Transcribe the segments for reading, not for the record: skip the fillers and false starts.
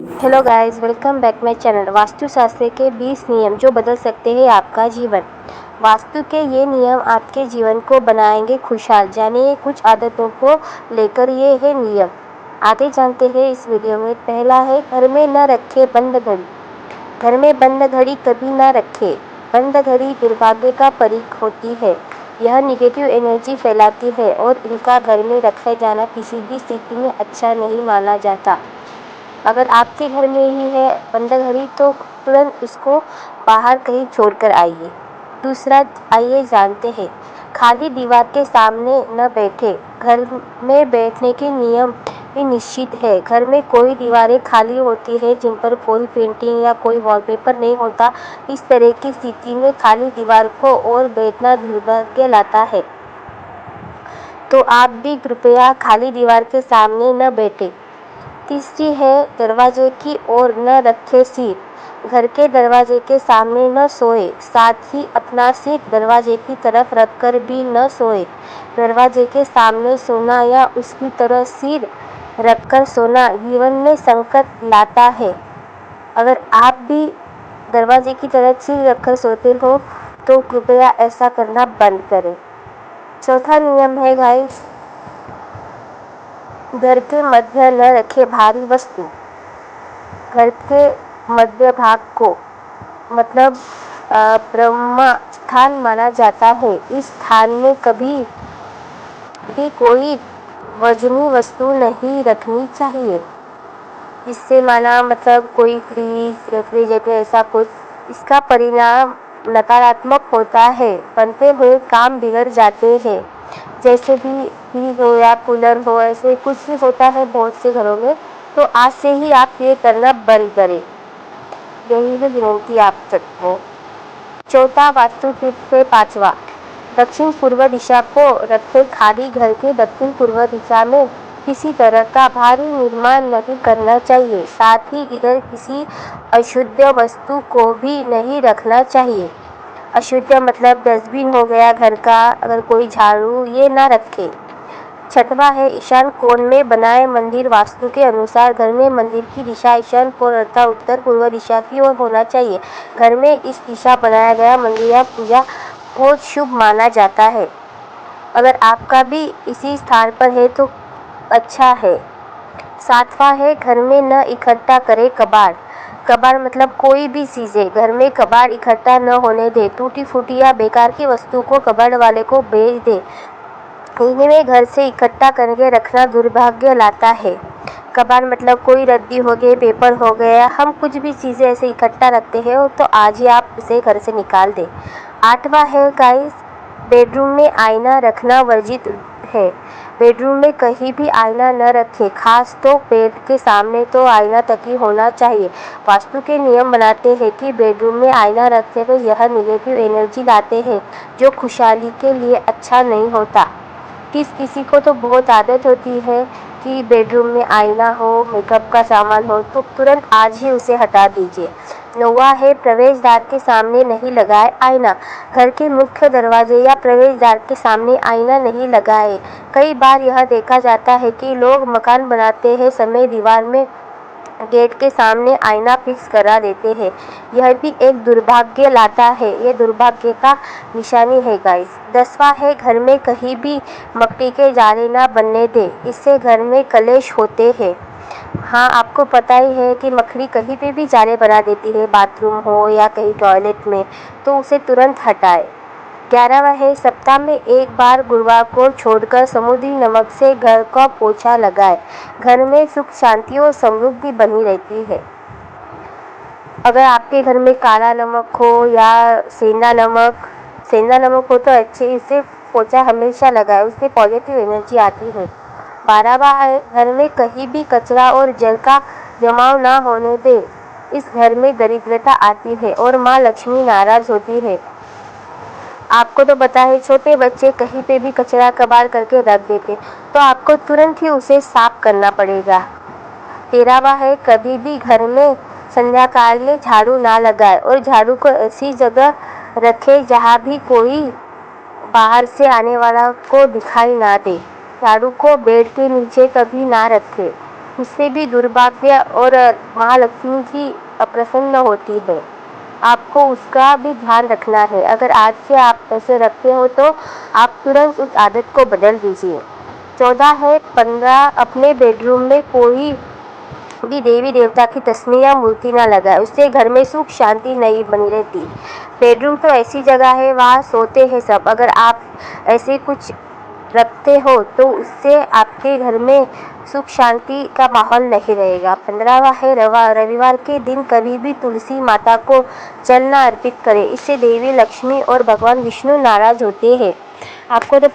Hello guys, welcome back my channel. वास्तुशास्त्र के 20 नियम जो बदल सकते हैं आपका जीवन। वास्तु के ये नियम आपके जीवन को बनाएंगे खुशहाल। जानिए कुछ आदतों को लेकर ये है नियम। आगे जानते हैं इस वीडियो में। पहला है, घर में न रखे बंद घड़ी। घर में बंद घड़ी कभी ना रखे। बंद घड़ी दुर्भाग्य का प्रतीक होती है। यह निगेटिव एनर्जी फैलाती है और इनका घर में रखा जाना किसी भी स्थिति में अच्छा नहीं माना जाता। अगर आपके घर में ही है बंद घड़ी तो तुरंत उसको बाहर कहीं छोड़कर आइए। दूसरा, आइए जानते हैं, खाली दीवार के सामने न बैठे। घर में बैठने के नियम भी निश्चित है। घर में कोई दीवारें खाली होती है जिन पर कोई पेंटिंग या कोई वॉलपेपर नहीं होता। इस तरह की स्थिति में खाली दीवार को और बैठना दुर्भाग्य लाता है। तो आप भी कृपया खाली दीवार के सामने न बैठे। तीसरी है, दरवाजे की ओर न रखे सिर। घर के दरवाजे के सामने न सोए। साथ ही अपना सिर दरवाजे की तरफ रखकर भी न सोए। दरवाजे के सामने सोना या उसकी तरफ सिर रखकर सोना जीवन में संकट लाता है। अगर आप भी दरवाजे की तरफ सिर रखकर सोते हो तो कृपया ऐसा करना बंद करें। चौथा नियम है गाइस, घर के मध्य न रखे भारी वस्तु। घर के मध्य भाग को मतलब ब्रह्म स्थान माना जाता है। इस स्थान में कभी भी कोई वजनी वस्तु नहीं रखनी चाहिए। इससे माना मतलब कोई फ्रीज, रेफ्रिजरेटर, ऐसा कुछ। इसका परिणाम नकारात्मक होता है। बनते हुए काम बिगड़ जाते हैं। जैसे भी फ्रीज हो या कूलर हो, ऐसे कुछ भी होता है बहुत से घरों में। तो आज से ही आप ये करना बंद करें। यही है विनती आप सबको। चौथा वास्तु टिप्स से पांचवा, दक्षिण पूर्व दिशा को रखे। खाली घर के दक्षिण पूर्व दिशा में किसी तरह का भारी निर्माण नहीं करना चाहिए। साथ ही इधर किसी अशुद्ध वस्तु को भी नहीं रखना चाहिए। अशुद्ध मतलब डस्टबिन हो गया घर का, अगर कोई झाड़ू, ये ना रखे। छठवां है, ईशान कोण में बनाए मंदिर। वास्तु के अनुसार घर में मंदिर की दिशा ईशान कोण अर्थात उत्तर पूर्व दिशा की ओर होना चाहिए। घर में इस दिशा बनाया गया मंदिर या पूजा बहुत शुभ माना जाता है। अगर आपका भी इसी स्थान पर है तो अच्छा है। सातवां है, घर में न इकट्ठा करे कबाड़। कबाड़ मतलब कोई भी चीजें घर में कबाड़ इकट्ठा न होने दे। टूटी फूटी या बेकार की वस्तु को कबाड़ वाले को बेच दे। इन्हें घर से इकट्ठा करके रखना दुर्भाग्य लाता है। कबाड़ मतलब कोई रद्दी हो गई, पेपर हो गया, हम कुछ भी चीज़ें ऐसे इकट्ठा रखते हैं तो आज ही आप उसे घर से निकाल दें। आठवां है गाइस, बेडरूम में आईना रखना वर्जित है। बेडरूम में कहीं भी आईना न रखें, खास तो बेड के सामने तो आईना तक ही होना चाहिए। वास्तु के नियम बनाते हैं कि बेडरूम में आईना रखते तो यह निगेटिव एनर्जी लाते हैं जो खुशहाली के लिए अच्छा नहीं होता। किसी को तो बहुत आदत होती है कि बेडरूम में आईना हो, मेकअप का सामान हो, तो तुरंत आज ही उसे हटा दीजिए। नौवां है, प्रवेश द्वार के सामने नहीं लगाए आईना। घर के मुख्य दरवाजे या प्रवेश द्वार के सामने आईना नहीं लगाए। कई बार यह देखा जाता है कि लोग मकान बनाते हैं समय दीवार में गेट के सामने आईना फिक्स करा देते हैं। यह भी एक दुर्भाग्य लाता है। ये दुर्भाग्य का निशानी है गाइस। 10वां है, घर में कहीं भी मट्टी के जाले ना बनने दे। इससे घर में कलेश होते हैं। हाँ, आपको पता ही है कि मकड़ी कहीं पे भी जाले बना देती है, बाथरूम हो या कहीं टॉयलेट में, तो उसे तुरंत हटाए। 11वां है, सप्ताह में एक बार गुरुवार को छोड़कर समुद्री नमक से घर का पोछा लगाए। घर में सुख शांति और समृद्धि बनी रहती है। अगर आपके घर में काला नमक हो या सेंधा नमक हो तो अच्छे, इससे पोछा हमेशा लगाए, उससे पॉजिटिव एनर्जी आती है। 12वां है, घर में कहीं भी कचरा और जल का जमाव ना होने दे। इस घर में दरिद्रता आती है और माँ लक्ष्मी नाराज होती है। आपको तो पता है, छोटे बच्चे कहीं पे भी कचरा कबाड़ करके रख देते, तो आपको तुरंत ही उसे साफ करना पड़ेगा। 13वां है, कभी भी घर में संध्या काल में झाड़ू ना लगाए और झाड़ू को ऐसी जगह रखे जहाँ भी कोई बाहर से आने वाला को दिखाई ना दे। झाड़ू को बेड के नीचे कभी ना रखे। इससे भी दुर्भाग्य और महालक्ष्मी जी अप्रसन्न होती है। आपको उसका भी ध्यान रखना है। अगर आज से आप ऐसे रखते हो तो आप तुरंत उस आदत को बदल दीजिए। 14 है 15 अपने बेडरूम में कोई भी देवी देवता की तस्वीर या मूर्ति ना लगाए, उससे घर में सुख शांति नहीं बनी रहती। बेडरूम तो ऐसी जगह है, वहाँ सोते हैं सब। अगर आप ऐसे कुछ रखते हो तो उससे आपके घर में सुख शांति का माहौल नहीं रहेगा। 15वां है रविवार के दिन कभी भी तुलसी माता को जल न अर्पित करें, इससे देवी लक्ष्मी और भगवान विष्णु नाराज होते हैं। आपको तो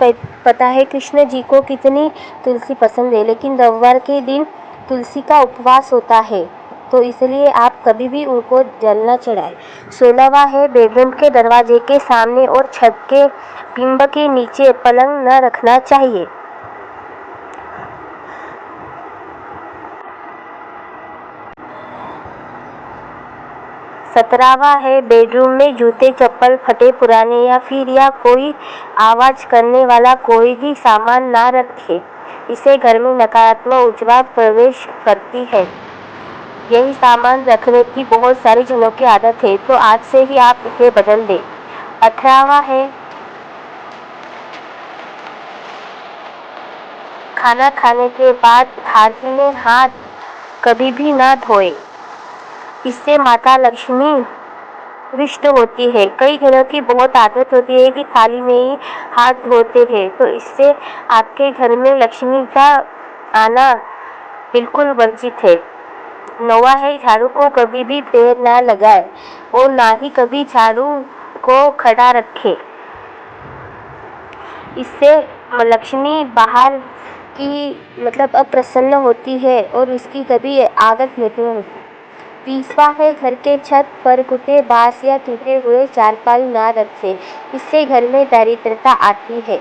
पता है कृष्ण जी को कितनी तुलसी पसंद है, लेकिन रविवार के दिन तुलसी का उपवास होता है, तो इसलिए आप कभी भी उनको जल न चढ़ाएं। 16वां है बेडरूम के दरवाजे के सामने और छत के बिंब के नीचे पलंग न रखना चाहिए। 17वां है बेडरूम में जूते चप्पल फटे पुराने या कोई आवाज करने वाला कोई भी सामान ना रखे, इसे घर में नकारात्मक ऊर्जा प्रवेश करती है। यही सामान रखने की बहुत सारी जनों की आदत है, तो आज से ही आप इसे बदल दें। 18वां है खाना खाने के बाद थाली में हाथ कभी भी ना धोए, इससे माता लक्ष्मी रुष्ट होती है। कई घरों की बहुत आदत होती है कि थाली में ही हाथ धोते हैं, तो इससे आपके घर में लक्ष्मी का आना बिल्कुल वर्जित है। 9वां है झाड़ू को कभी भी पैर ना लगाए और ना ही कभी झाड़ू को खड़ा रखे, इससे लक्ष्मी बाहर की अप्रसन्न होती है और उसकी कभी आदत नहीं होती। 20वां है घर के छत पर कुत्ते बांस या टूटे हुए चारपाई ना रखे, इससे घर में दारिद्रता आती है।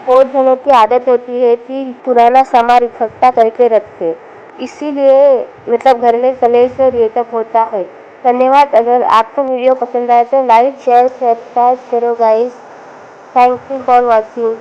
बहुत जनों की आदत होती है कि पुराना सामान इकट्ठा करके रखे, इसीलिए घर में कलेश और ये सब होता है। धन्यवाद। अगर आपको वीडियो पसंद आए तो लाइक शेयर सब्सक्राइब करो guys. Thank you for watching.